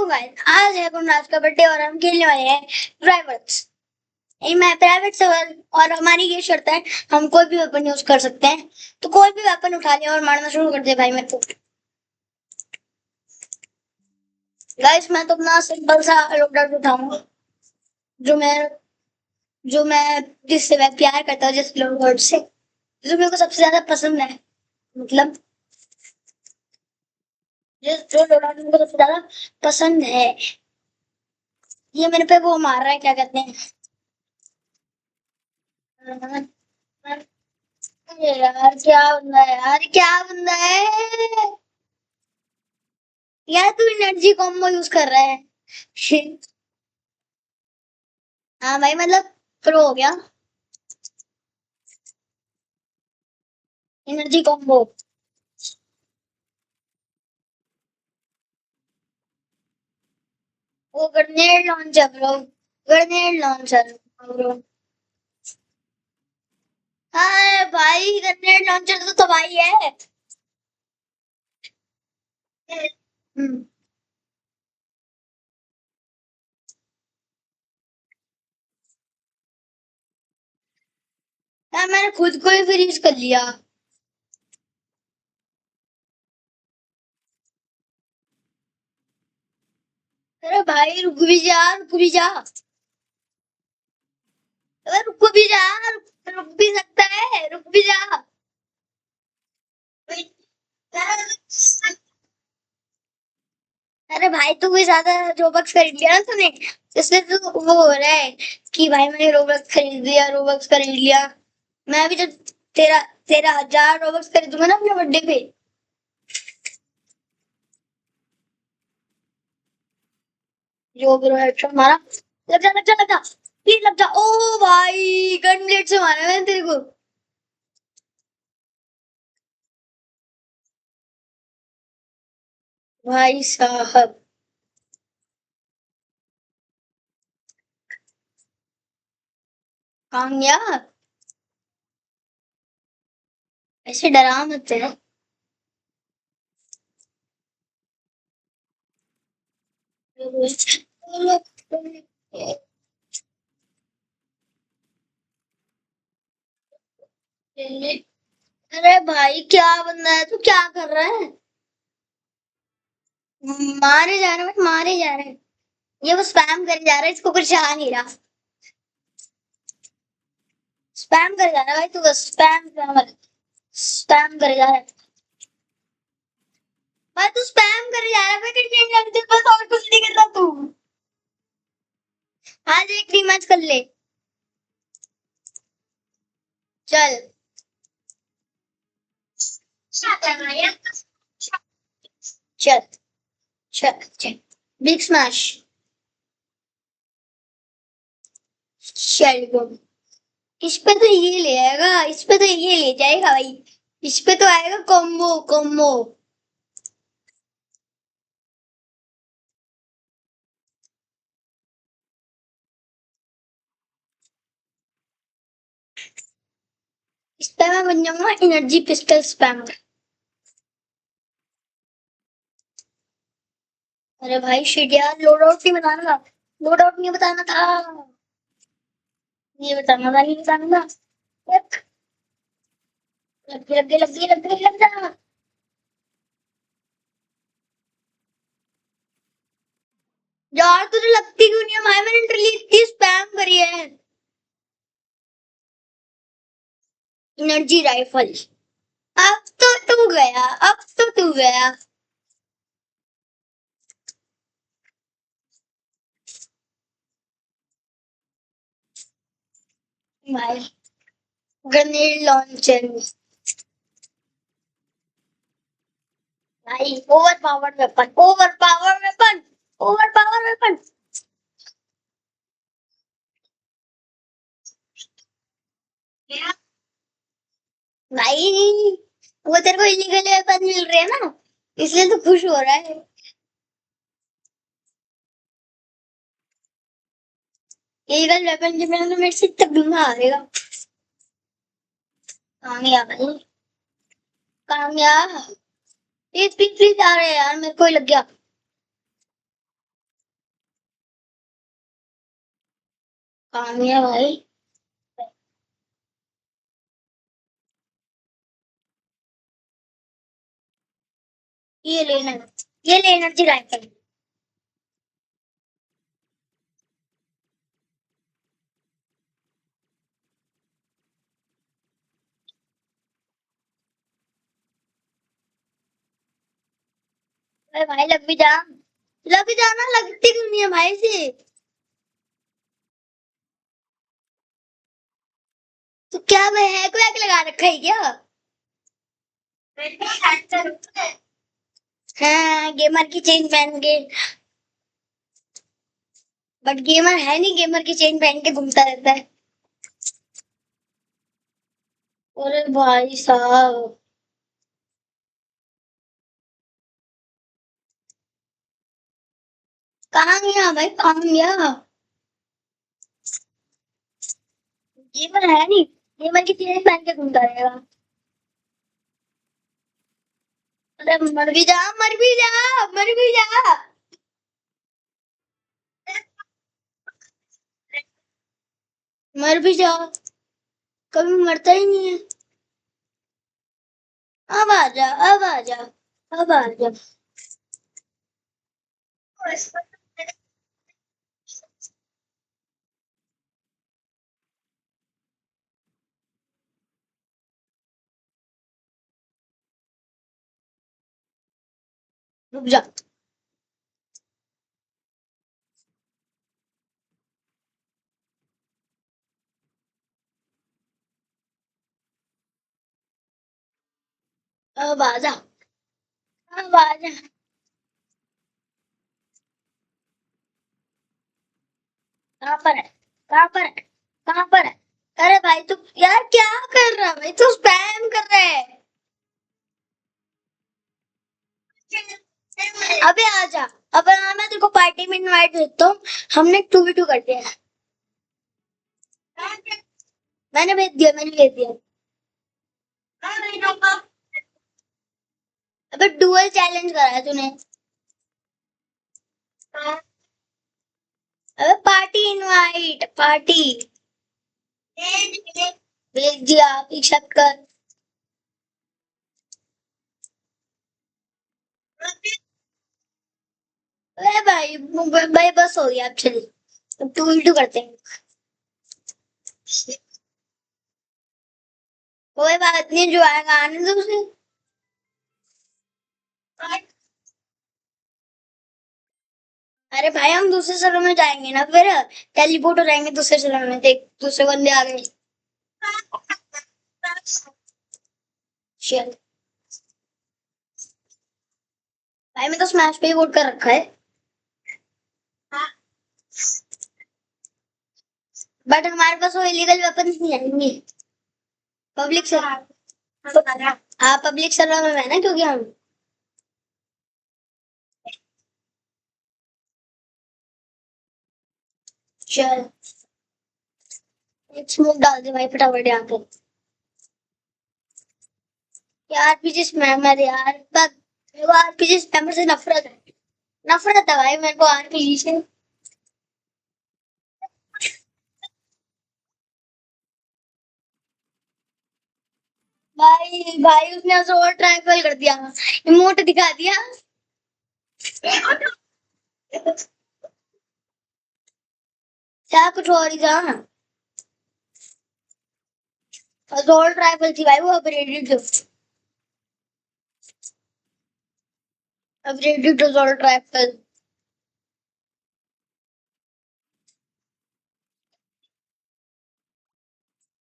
Guys, आज है गुणराज का बर्थडे और हम खेलने वाले हैं प्राइवेट्स। मैं प्राइवेट सवाल और हमारी ये शर्त है, हम कोई भी वेपन यूज कर सकते हैं। तो कोई भी वेपन उठा लिया और मारना शुरू कर दे भाई मेरे को। गाइस, मैं तो अपना सिंपल सा लोकडाउन उठाऊंगा, जो मैं जो मैं जिससे मैं प्यार करता हूँ, जिस वर्ड से जो मेरे को सबसे ज्यादा पसंद है। मतलब जिस जो लोकडाउन मेरे को सबसे ज्यादा पसंद है। ये मेरे पे वो मार रहा है, क्या कहते हैं। अरे यार, क्या बंदा है यार, क्या बंदा है यार। तू एनर्जी कॉम्बो यूज कर रहा है। हाँ भाई, मतलब प्रो हो गया। Energy combo. वो grenade launcher bro, grenade launcher bro. हाँ भाई, ग्रेनेड लॉन्चर तो तबाही है। हम्म। यार, मैंने खुद को ही फ्रीज कर लिया। अरे भाई, रुक भी जा, रुक भी जा। अरे रुक भी जा, रुक भी सकता है, रुक भी जा। अरे भाई, तू भी ज्यादा रोबक्स खरीद लिया ना तूने, इसलिए तो वो हो रहा है कि भाई मैंने रोबक्स खरीद लिया, रोबक्स खरीद लिया। मैं भी जब तेरा 13,000 रोबक्स खरीदूंगा ना अपने बर्थडे पे। जो ब्रो हेडशॉट मारा। लग जा, लग जा, लग जा, प्लीज लग जा। ओ भाई, गन ब्लेड से मारा मैंने तेरे को। भाई साहब, कामयाब। ऐसे डरा मत है। अरे भाई, क्या बंदा है, तू क्या कर रहा है। मारे जा रहे हैं, मारे जा रहे हैं। ये वो स्पैम करे जा रहा है, इसको कुछ आ नहीं रहा। स्पैम करे जा रहा है भाई, तू बस स्पैम स्पैम स्पैम करे जा रहा है। भाई तू स्पैम करे जा रहा है, मैं कंटेंट जानती हूँ, बस और कुछ नहीं कर रहा तू। आज एक रीमैच कर ले। चल। चल चल चल। Big smash. चल गुड। इस पे तो ये ले आएगा, इस पे तो ये ले जाएगा भाई। इस पे तो आएगा कॉम्बो कॉम्बो। इस पे मैं बन जाऊंगा एनर्जी पिस्टल स्पैम। अरे भाई शिट यार, लोड आउट नहीं बताना था। लोड आउट नहीं बताना था। ये बताना था, नहीं बताना था। एक, लग गई, लग गई, लग गई, लग गई, लग जा। यार तुझे लगती क्यों नहीं है भाई, मैंने लिटरली इतनी स्पैम करी है। Energy rifle. अब तो तू गया, अब तो तू गया। भाई, ग्रेनेड लॉन्चर। भाई, over power weapon, over power weapon, over power weapon. भाई, वो तेरे को इलीगल वेपन मिल रहे हैं ना, इसलिए तो खुश हो रहा है। इलीगल वेपन के बिना तो मेरे से तगड़ा आएगा। कामयाब भाई, कामयाब। प्लीज प्लीज प्लीज आ रहे हैं यार, मेरे को ही लग गया। काम है भाई। ये लेना, ये ले एनर्जी राइफल। अरे भाई लग भी जा, लग जाना, लगती क्यों नहीं है भाई से। तो क्या मैं है को लगा रखा है क्या। हाँ गेमर की चेन पहन के, बट गेमर है नहीं, गेमर की चेन पहन के घूमता रहता है। अरे भाई साहब, कहाँ गया भाई, कहाँ गया। गेमर है नहीं, गेमर की चेन पहन के घूमता रहेगा। अरे मर भी जा, मर भी जा, मर भी जा। मर भी जा, कभी मरता ही नहीं है। अब आ जा, अब आ जा, अब आ जा। रुक जा। अब आ जा, अब आ जा। कहाँ पर है, कहाँ पर है, कहाँ पर है। अरे भाई तू यार क्या कर रहा है भाई, तू स्पैम कर रहा है। अबे आ जा। अब मैं तेरे को पार्टी में इनवाइट देता हूँ। हमने 2v2 कर दिया है। मैंने भेज दिया, मैंने भेज दिया। अबे डुअल चैलेंज करा है तूने। अबे पार्टी इनवाइट, पार्टी भेज दिया, एक्सेप्ट कर। अरे भाई, भाई बस हो गया, अब चलिए, अब 2v2 करते हैं। कोई बात नहीं, जो आएगा आने दो उसे। अरे भाई हम दूसरे सर्वर में जाएंगे ना फिर, टेलीपोर्ट हो जाएंगे दूसरे सर्वर में, देख दूसरे बंदे आ गए। चल भाई, मैं तो स्मैश पे ही वोट कर रखा है। बट हमारे पास वो इलीगल वेपन नहीं आएंगे। पब्लिक सर्वर, हाँ पब्लिक सर्वर में है ना, क्योंकि हम। चल एक स्मोक डाल दे भाई फटाफट यहाँ पे। यार पीछे स्पैमर यार, मेरे को आरपीजी स्पैमर से नफरत है, नफरत है भाई मेरे को आरपीजी से। भाई भाई उसने और ट्राइबल कर दिया, इमोट दिखा दिया। क्या कुछ और ही था। और ट्राइबल थी भाई, वो अपग्रेडेड, अपग्रेडेड टू ट्राइबल।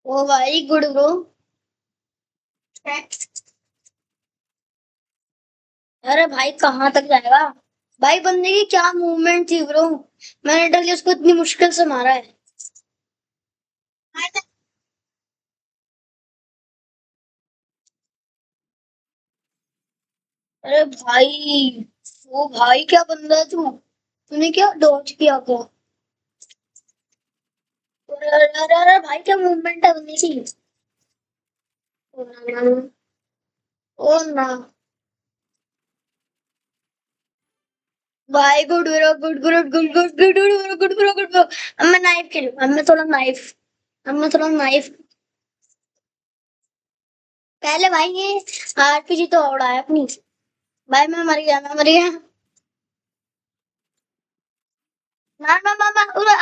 ओ भाई गुड ब्रो। अरे भाई कहाँ तक जाएगा। भाई बंदे की क्या मूवमेंट थी ब्रो, मैंने डर उसको इतनी मुश्किल से मारा है। अरे भाई, वो भाई क्या बंदा है तू, तूने क्या डॉज किया क्या। अरे अरे अरे अरे भाई क्या मूवमेंट है बंदे की। ओ ना, ओ ना। भाई good bro, good good good good good good bro, good bro, good bro. अब मैं नाइफ खेलूं, अब मैं थोड़ा नाइफ। पहले भाई ये आरपीजी तो उड़ा है अपनी। भाई मैं मर गया। मार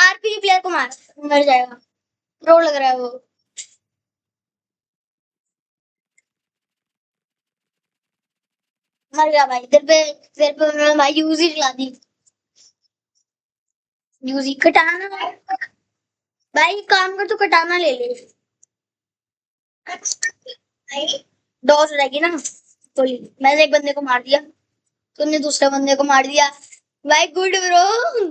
आरपीजी प्लेयर को मार, मर जाएगा। प्रो लग रहा है वो। मर गया भाई, तेरे पे मैंने भाई यूजी चला दी। यूजी कटाना। भाई काम कर, तू कटाना ले ले। डॉस रहेगी ना गोली। मैंने एक बंदे को मार दिया, तूने दूसरे बंदे को मार दिया। भाई गुड ब्रो।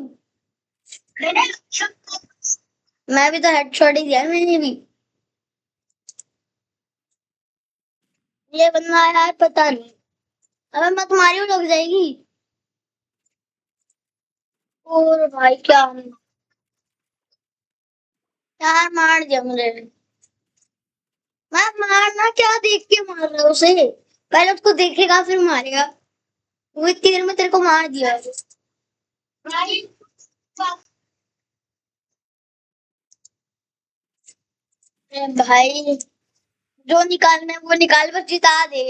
मैं भी तो हेडशॉट ही दिया है मैंने भी। ये बंदा यार पता नहीं। अबे मैं तुम्हारी भी लग जाएगी। और भाई क्या यार, मार दिया मुझे। मैं मारना क्या, देख के मार रहा है उसे। पहले उसको देखेगा फिर मारेगा। वो इतनी देर में तेरे को मार दिया। भाई भाई जो निकालना है वो निकाल, बस जिता दे।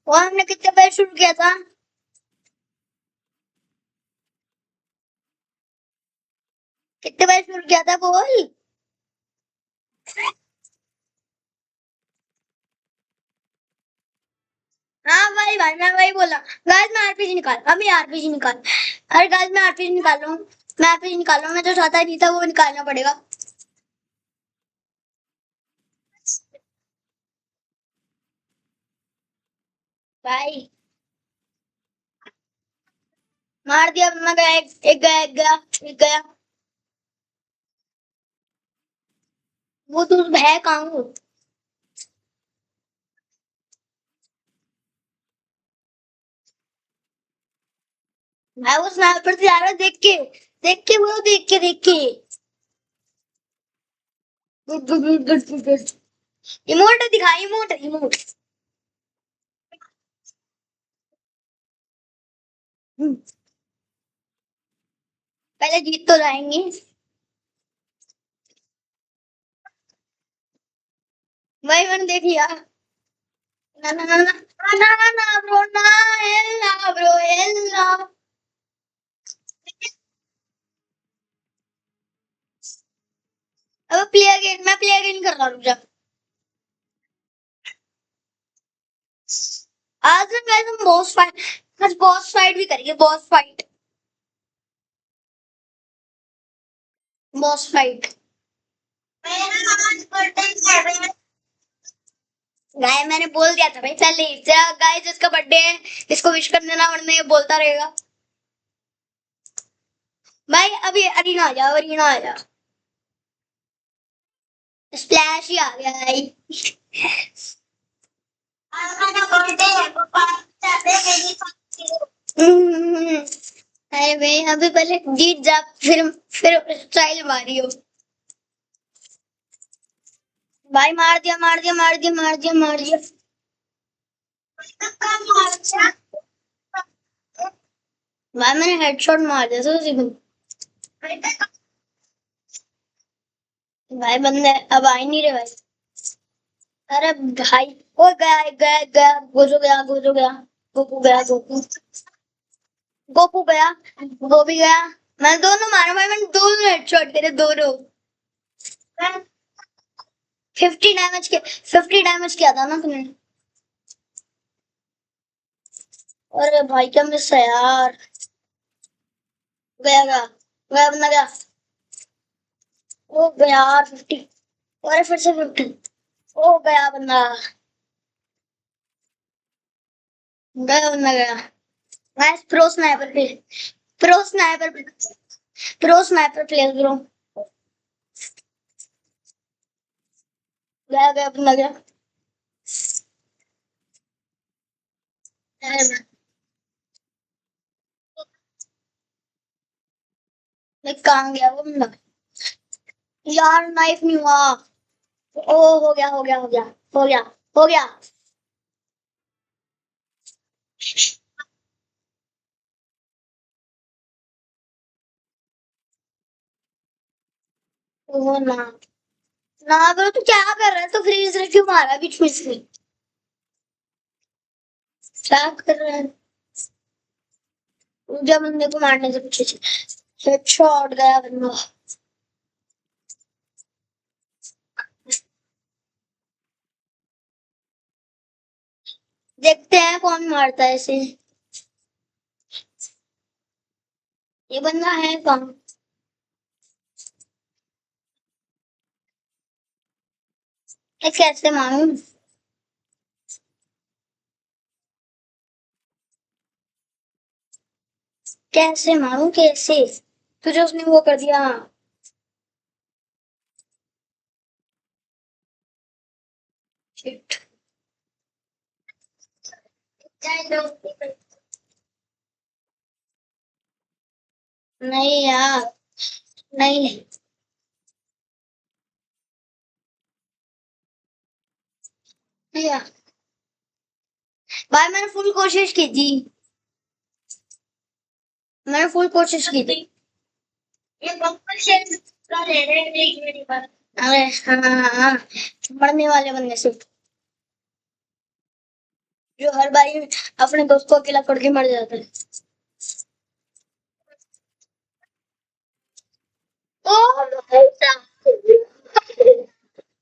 और हमने कितने पैसे शुरू किया था? कितने पैसे शुरू किया था बोल। हाँ भाई भाई, मैं वही बोला। गाइस मैं आरपीजी निकाल, अभी आरपीजी निकाल। अरे गाइस मैं आरपीजी निकाल रहा हूँ। मैं आरपीजी निकाल रहा हूँ, मैं जो चाहता नहीं था वो निकालना पड़ेगा। भाई मार दिया, मैं गया, एक गया, एक गया, एक गया। वो तू है कहाँ हूँ? भाई वो स्नाइपर से जा रहा है, देख के। Good good good good good good. Emote दिखा, इमोट। पहले जीत तो जाएंगे। भाई मैंने देख लिया। ना ना ना ना ना ना ना ब्रो, ना एल्ला ब्रो, एल्ला। अब मैं प्ले अगेन कर रहा हूँ, रुक जा। आज ना guys हम बॉस फाइट भी करेंगे, बॉस फाइट। गाय मैंने बोल दिया था भाई, चल गाय जिसका बर्थडे है इसको विश कर देना, वरना ये बोलता रहेगा। भाई अभी अरीना आ जा। स्प्लैश ही आ गया भाई। हम्म, अरे भाई अभी पहले जीत जा, फिर स्टाइल मारी हो। भाई मार दिया। भाई मैंने हेडशॉट मार दिया था उसी को। भाई बंदे अब आ ही नहीं रहे भाई। अरे भाई, ओ गया, गोकू गया, वो भी गया। मैं दोनों मारा भाई, मैंने दोनों हेडशॉट करे, दोनों। 50 किया था ना तुमने। अरे भाई क्या मिस है यार। गया बंदा गया। ओ गया यार 50। अरे फिर से 50। ओ गया बंदा। गया। मैं pro sniper pro sniper player bro. गया बंदा गया। अरे मैं कहाँ गया वो बंदा। यार नाइफ नहीं हुआ। ओ हो गया। हो गया। वो ना ना ब्रो, तू क्या कर रहा है? तो फ्रीज से क्यों मारा बीच में से? क्या कर रहा है? ऊर्जा बंदे को मारने से पीछे हेडशॉट गया बंदा। देखते हैं कौन मारता है इसे। ये बंदा है कौन? ये कैसे मारूं? कैसे मारूं कैसे? तुझे उसने वो कर दिया। शिट। नहीं यार, नहीं। नहीं यार, भाई मैंने फुल कोशिश की थी। मैंने फुल कोशिश की थी। ये बम्पर शेयर का ले रहे हैं एक मेरी बात। अरे हाँ हाँ हाँ, मरने वाले बंदे से जो हर बारी अपने दोस्त को अकेला करके मर जाता है। ओ भाई साहब,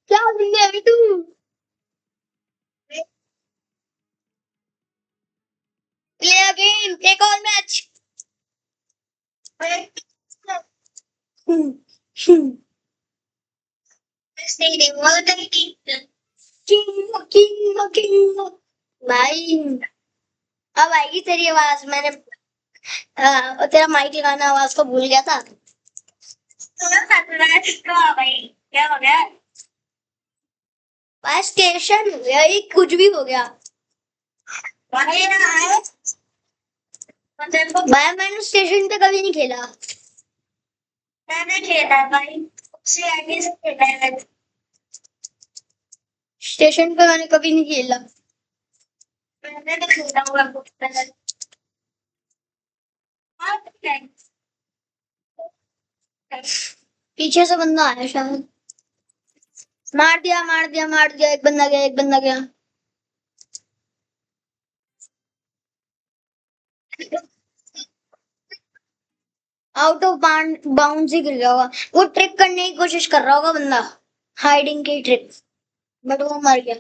क्या बंदे अभी तू? Play again, take all match. King king भाई, अब आएगी तेरी आवाज। मैंने तेरा माइक लगाना आवाज को भूल गया था। क्या हो गया? भाई स्टेशन हो गया, ये कुछ भी हो गया। भाई मैंने स्टेशन पे कभी नहीं खेला। मैंने खेला भाई, उससे आगे से खेला है। स्टेशन पे मैंने कभी नहीं खेला। मैंने तो खेला हुआ बहुत पहले। पीछे से बंदा आया शायद। मार दिया मार दिया मार दिया, एक बंदा गया एक बंदा गया। आउट ऑफ बाउंड ही गिर गया होगा। वो ट्रिक करने की कोशिश कर रहा होगा बंदा, हाइडिंग की ट्रिक, बट वो मर गया।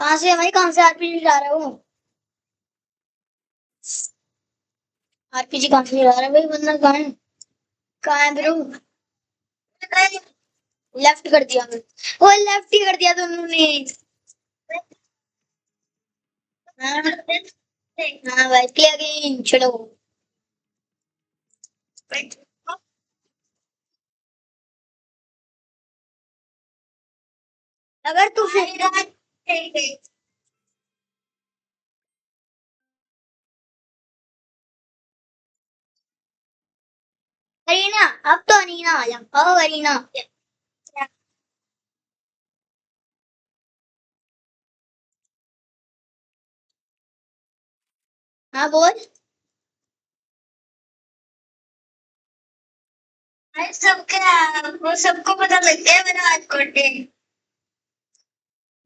कहाँ से है भाई, कहाँ से आरपीजी जा रहा है वो? आरपीजी कहाँ से जा रहा है भाई? बंदा कहाँ है? कहाँ है ब्रो? लेफ्ट कर दिया वो लेफ्ट ही कर दिया दोनों ने। हाँ हाँ भाई, प्ले अगेन चलो। अगर तू अरीना, अब तो अरीना आ जा, ओ अरीना। हाँ बोल। भाई वो सबको पता लग गया मेरा हाथ कोटे।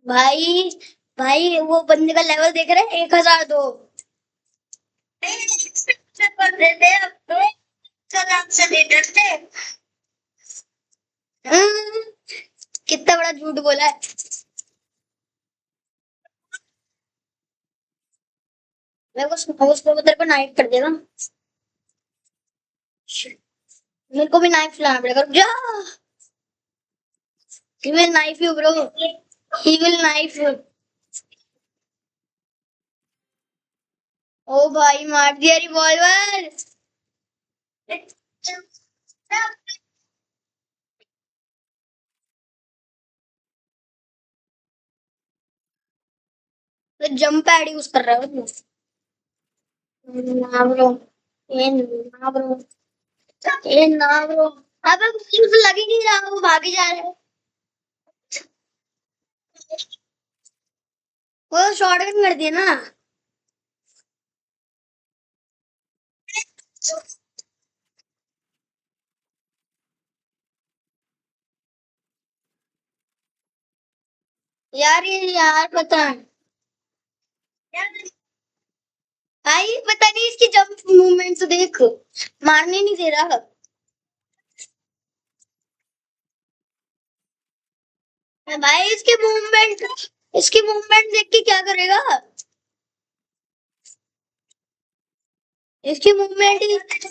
भाई भाई, वो बंदे का लेवल देख रहे हैं, 1002। कर देते अब तो, सलाम से दे देते। कितना बड़ा झूठ बोला है। उसको तेरे को नाइफ कर देगा। मेरे को भी नाइफ लाना पड़ेगा, रुक जा। He will knife you, bro. He will knife you. ओ भाई, मार दिया रिवॉल्वर। तो जंप पैड यूज कर रहा है वो। ना ब्रो, ये ना ब्रो, ये ना ब्रो। अब मुझे लग ही नहीं रहा वो भागे जा रहे हैं। वो शॉटगन कर दिया ना। यार ये यार पता है भाई, पता नहीं इसकी जंप मूवमेंट तो देख, मारने नहीं दे रहा। भाई इसकी मूवमेंट देख के क्या करेगा? इसकी मूवमेंट।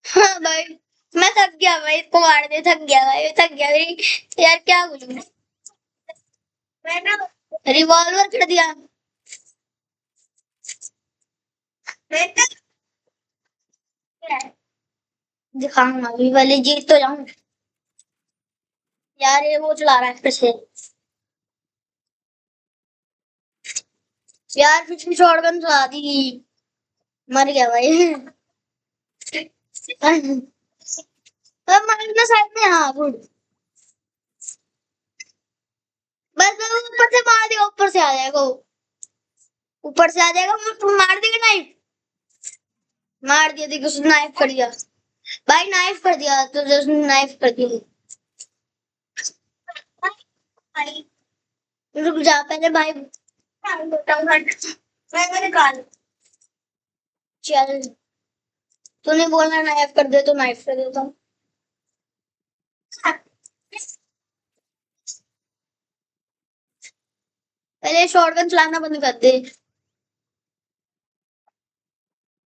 हाँ भाई, मैं थक गया भाई, इसको मारने थक गया भाई, थक गया भाई। यार क्या बोलूं, रिवॉल्वर कर दिया। दिखाऊंगा अभी, पहले जीत तो जाऊं। यार ये वो चला रहा है फिर से। यार पिछली शॉटगन चला दी, मर गया भाई। अब मारना साइड में, हाँ गुड। बस बस ऊपर से मार देगा, ऊपर से आ जाएगा वो। ऊपर से आ जाएगा, मार देगा नाइफ। मार दिया, देखो उसने नाइफ कर दिया। भाई नाइफ कर दिया, तो उसने नाइफ कर दिया। रुक जा पहले भाई। निकाल। चल, तूने बोला नाइफ कर दे तो नाइफ कर देता हूँ। पहले शॉटगन चलाना बंद कर दे।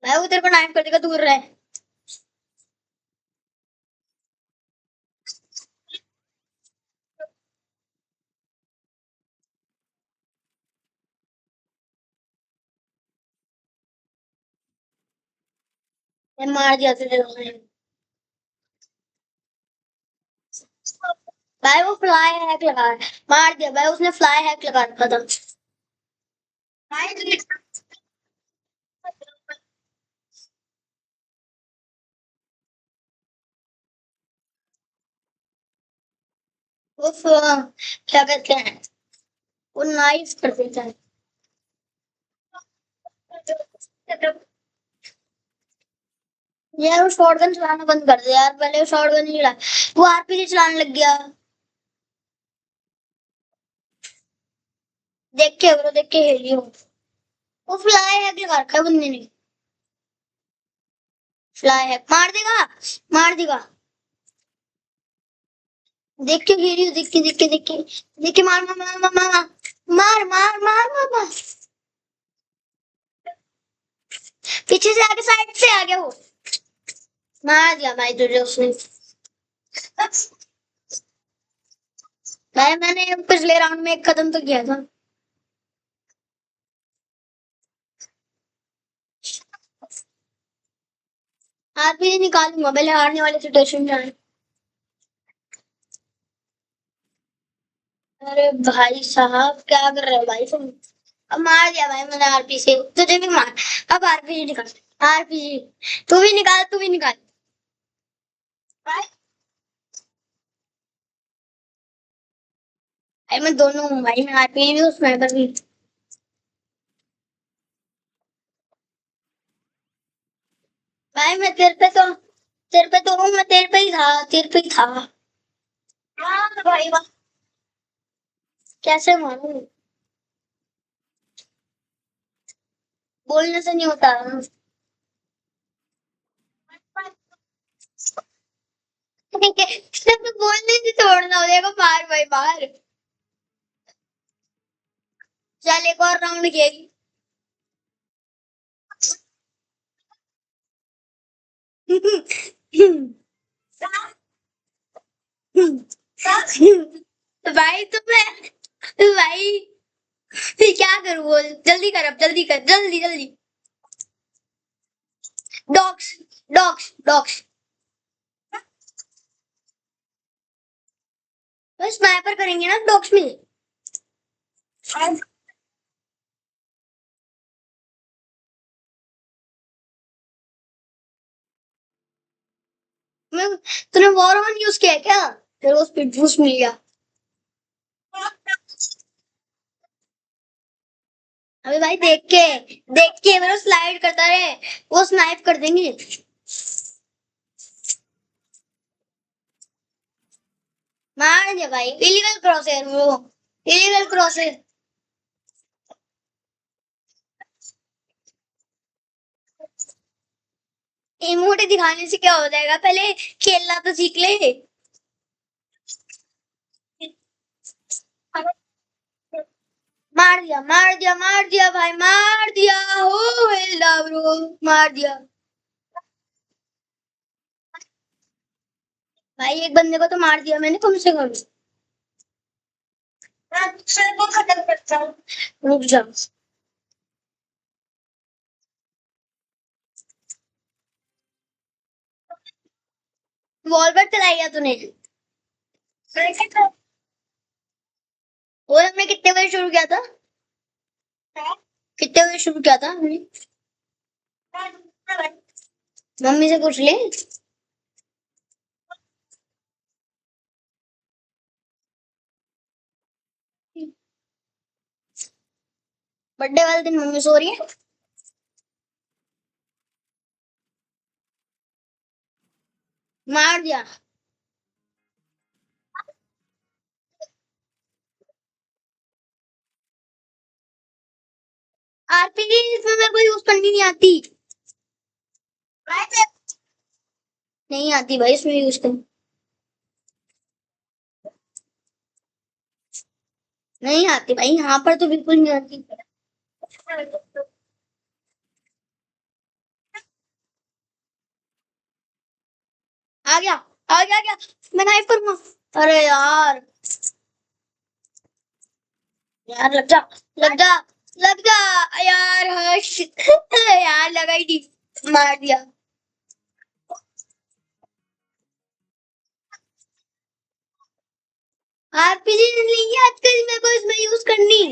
भाई वो तेरे को नाइफ कर देगा, दूर रहे। मैं मार दिया तुझे उसने। भाई वो फ्लाई हैक लगा है। मार दिया भाई, उसने फ्लाई हैक लगा रखा था। वो क्या कहते हैं, वो नाइफ कर देता है। यार वो शॉटगन चलाना बंद कर दे यार, पहले वो शॉटगन ही चला। वो आरपीजी चलाने लग गया। देख के ब्रो, देख के हेलियो। वो फ्लाई हैक लगा रखा है बंदे ने। फ्लाई हैक मार देगा, मार देगा। देख के हेलियो, देख के देख के देख के देख के, मार मार मार मार मार मार मार मार मार मार। पीछे से आगे, साइड से आ गया वो। मार दिया भाई तुझे उसने। भाई मैंने पिछले राउंड में एक कदम तो किया था। आरपीजी निकालूंगा पहले, हारने वाले सिचुएशन जाए। अरे भाई साहब क्या कर रहे हो भाई तुम? अब मार दिया भाई मैंने आरपी से, तुझे भी मार। अब आरपीजी निकाल। आरपीजी, तू भी निकाल, तू भी निकाल। भाई मैं दोनों हूँ भाई, मैं आरपीजी भी हूँ, स्नाइपर भी। भाई मैं तेरे पे तो हूँ, मैं तेरे पे ही था, तेरे पे ही था। हाँ भाई वाह, कैसे मारूं? बोलने से नहीं होता। तो बोलने से तोड़ना हो जाएगा, मार भाई मार। चल एक और राउंड खेल। भाई भाई क्या करूँ, बोल जल्दी कर, अब जल्दी कर, जल्दी जल्दी। Dogs, dogs dogs. बस स्नाइपर करेंगे ना डॉग्स में। मैं तूने वॉर यूज किया है क्या? तेरे को स्पीड बूस्ट मिल गया। अबे भाई देख के मेरा स्लाइड करता रहे, वो स्नाइप कर देंगे। मार दिया भाई, इलीगल क्रॉस है वो, इलीगल क्रॉस है। इमोट दिखाने से क्या हो जाएगा, पहले खेलना तो सीख ले। मार दिया भाई, मार दिया हो हेल्दा ब्रो, मार दिया भाई, एक बंदे को तो मार दिया मैंने कम से कम। को खत्म करता हूँ, रुक जा। वॉलवर चलाई गया तूने? वो हमने कितने बजे शुरू किया था? कितने बजे शुरू किया था हमने? मम्मी से पूछ ले। बर्थडे वाले दिन मम्मी सो रही है। मार दिया। आरपीजी इसमें मेरे को यूज करनी नहीं आती। नहीं आती भाई इसमें यूज करनी। नहीं आती भाई, यहाँ पर तो बिल्कुल नहीं आती। आ गया, आ गया, मैं नाइफ करूंगा। अरे यार, यार लग जा, लग जा, लग जा। यार हर्ष यार लगा ही नहीं, मार दिया। आरपीजी नहीं है आजकल मेरे को इसमें यूज करनी।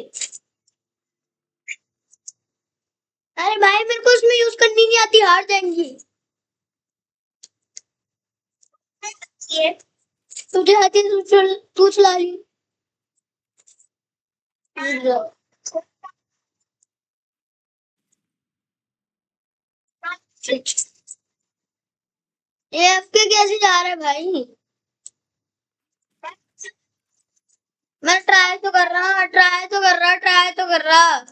अरे भाई मेरे को इसमें यूज करनी नहीं आती, हार जाएंगी। ये तुझे आती है, तू चला रही। ये आपके कैसे जा रहा है भाई? मैं ट्राई तो कर रहा, ट्राई तो कर रहा, ट्राई तो कर रहा।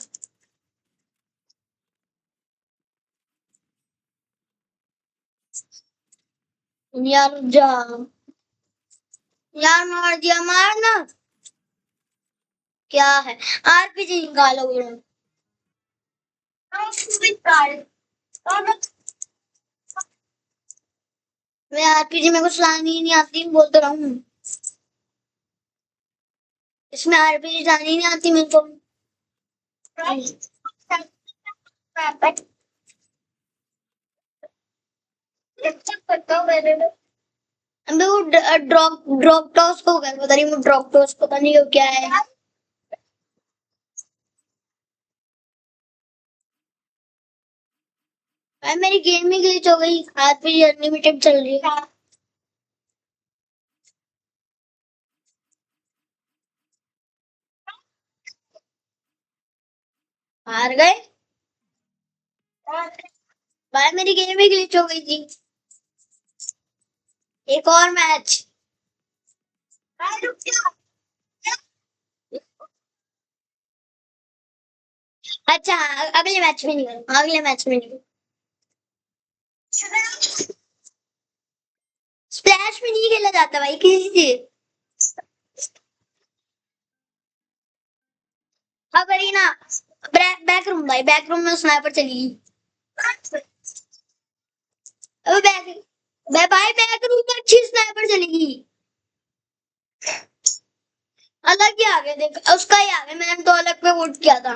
यार जा, यार मार दिया, मारना क्या है? आरपीजी निकालो ये। मैं आरपीजी मेरे को चलानी ही नहीं आती, बोल तो रहा हूँ। इसमें आरपीजी चलानी ही नहीं आती मेरे को। अबे वो ड्रॉप ड्रॉप टॉस को क्या पता नहीं, वो ड्रॉप टॉस पता नहीं वो क्या है। भाई मेरी गेम ही ग्लिच हो गई, आरपीजी अनलिमिटेड चल रही है। हार गए भाई, मेरी गेम ही ग्लिच हो गई थी। एक और मैच। अच्छा अगले मैच में नहीं करूँ, अगले मैच में नहीं। स्प्लैश में नहीं खेला जाता भाई किसी से। अब अरीना, बैक रूम भाई, बैक रूम में स्नाइपर चली गई। अबे भाई बैक रूम में अच्छी स्नाइपर चलेगी। अलग ही आ गया, देख उसका ही आ गया, मैंने तो अलग पे वोट किया था।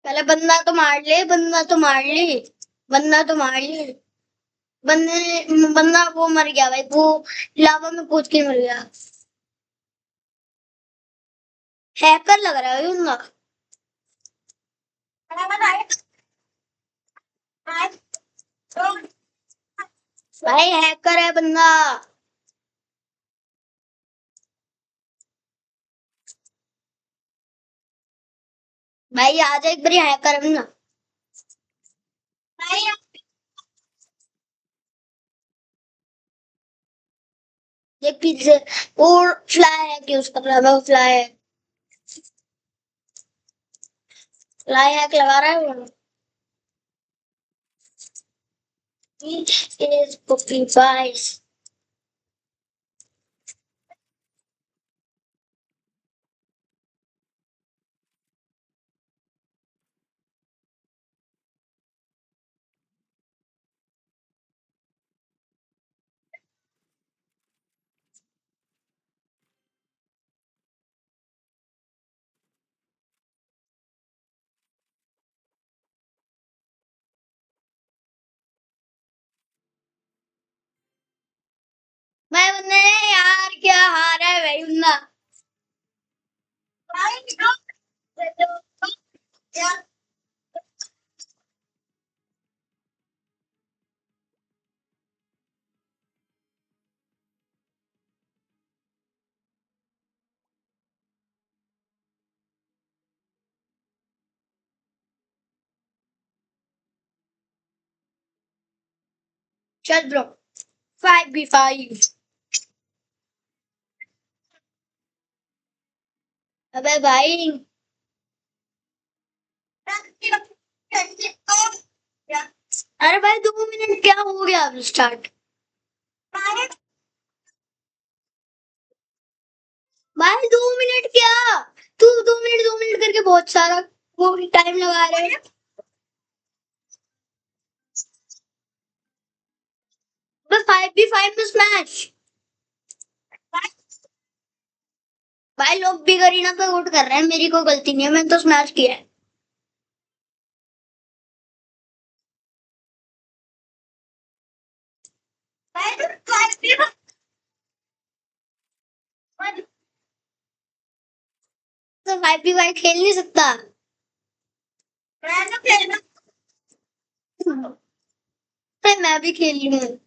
पहले बंदा तो मार ले, बंदा तो मार ले, बंदा तो मार ले। बंदा वो मर गया भाई, वो लावा में कूद के मर गया। हैकर लग रहा है बंदा। भाई हैकर है बंदा। भाई आ जा, एक बार हैकर है बंदा। भाई ये पीछे वो फ्लाई है कि उसका वो फ्लाई है, फ्लाई हैक लगा रहा है वो। इज पुप्पी बाइस। मैं बंदे ने यार क्या हारा है भाई बंदा। चल ब्रो, 5v5। अबे भाई अरे भाई 2 मिनट क्या हो गया अब स्टार्ट। भाई 2 मिनट क्या, तू 2 मिनट 2 मिनट करके बहुत सारा वो टाइम लगा रहे हैं। बस 5v5 में स्मैश। भाई लोग भी करीना पे वोट कर रहे हैं, मेरी कोई गलती नहीं है, मैंने तो स्मैश किया है। तो 5v5 खेल नहीं सकता। तो मैं भी खेल लूंगा।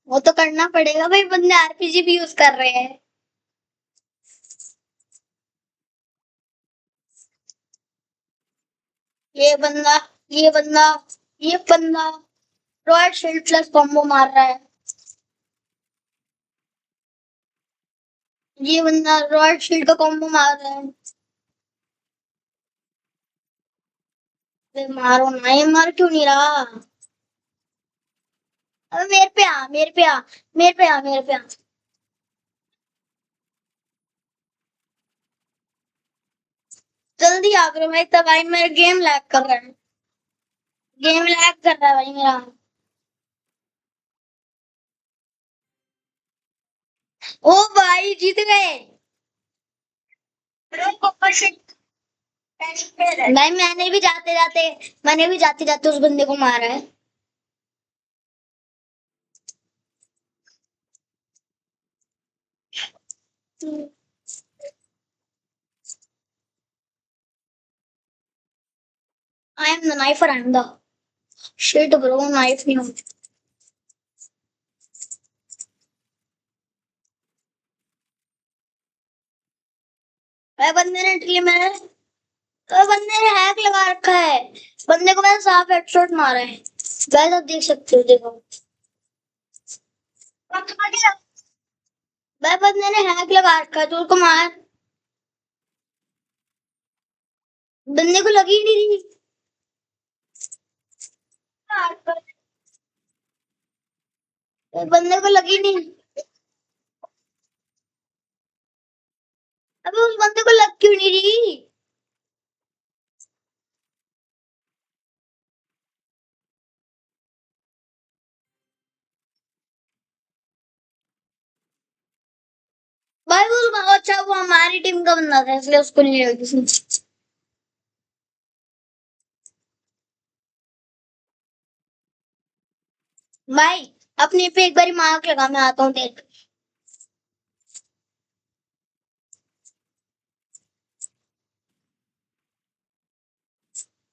वो तो करना पड़ेगा भाई, बंदे आरपीजी भी यूज कर रहे हैं। ये बंदा ये बंदा ये बंदा रॉयल शील्ड प्लस कॉम्बो मार रहा है। ये बंदा रॉयल शील्ड का कॉम्बो मार रहा है। अबे मारो ना, ये मार क्यों नहीं रहा। अबे मेरे पे आ, मेरे पे आ, मेरे पे आ, मेरे पे आ। जल्दी आ करो भाई, तब भाई मेरा गेम लैग कर रहा है। गेम लैग कर रहा है भाई मेरा। ओ भाई जीत गए। भाई मैंने भी जाते जाते उस बंदे को मारा है। I am the knifer, I am the shit bro, knife नहीं हूँ। भाई बंदे ने टीम में तो बंदे ने हैक लगा रखा है। बंदे को मैंने साफ हेडशॉट मारा है। गाइस आप देख सकते हो, देखो। भाई बंदे ने हैक लगा रखा है तो उसको मार। बंदे को लगी ही नहीं रही। बंदे को लगी नहीं। अबे उस बंदे को लग क्यों नहीं रही। भाई वो अच्छा वो हमारी टीम का बंदा था इसलिए उसको नहीं लगी किसी। भाई अपने पे एक बार मार्क लगा, मैं आता हूँ देख।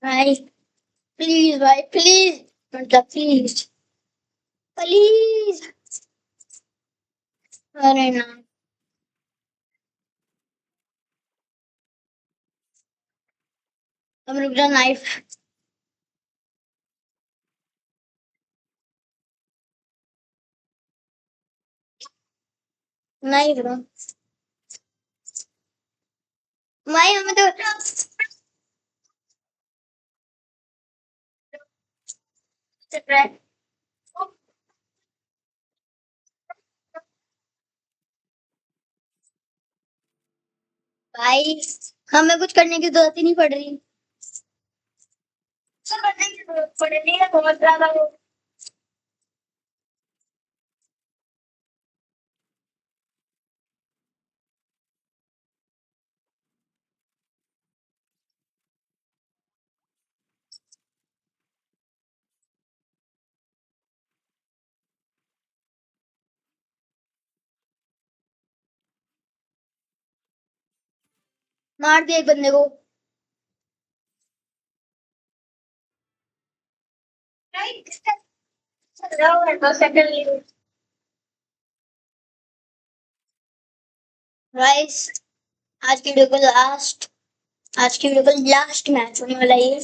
भाई प्लीज भाई प्लीज, मतलब प्लीज प्लीज। अरे ना, अब रुक जा नाइफ। नहीं ब्रो, भाई हमें तो भाई हमें कुछ करने की जरूरत ही नहीं पड़ रही। कुछ करने की जरूरत पड़ रही है बहुत ज्यादा। मार दिया एक बंदे को। गाइस आज की वीडियो का लास्ट मैच होने वाला है ये।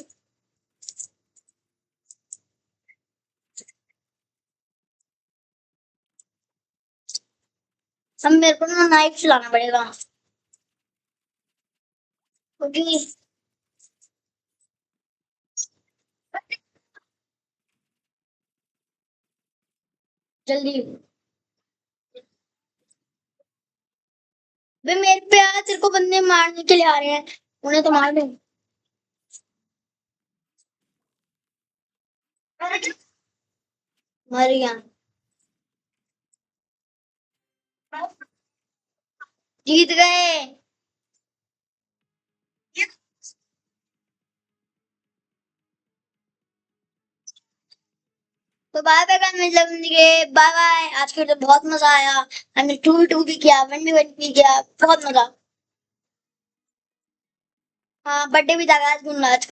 अब मेरे को ना नाइफ चलाना पड़ेगा क्योंकि जल्दी। वे मेरे पे आ, तेरे को बंदे मारने के लिए आ रहे हैं, उन्हें तो मार दो। मर गया। जीत गए। तो बाय बाय गाइस, मतलब बाय बाय। आज के तो बहुत मजा आया, हमने 2v2 भी किया, 1v1 भी किया, बहुत मजा। हाँ बर्थडे भी था आज,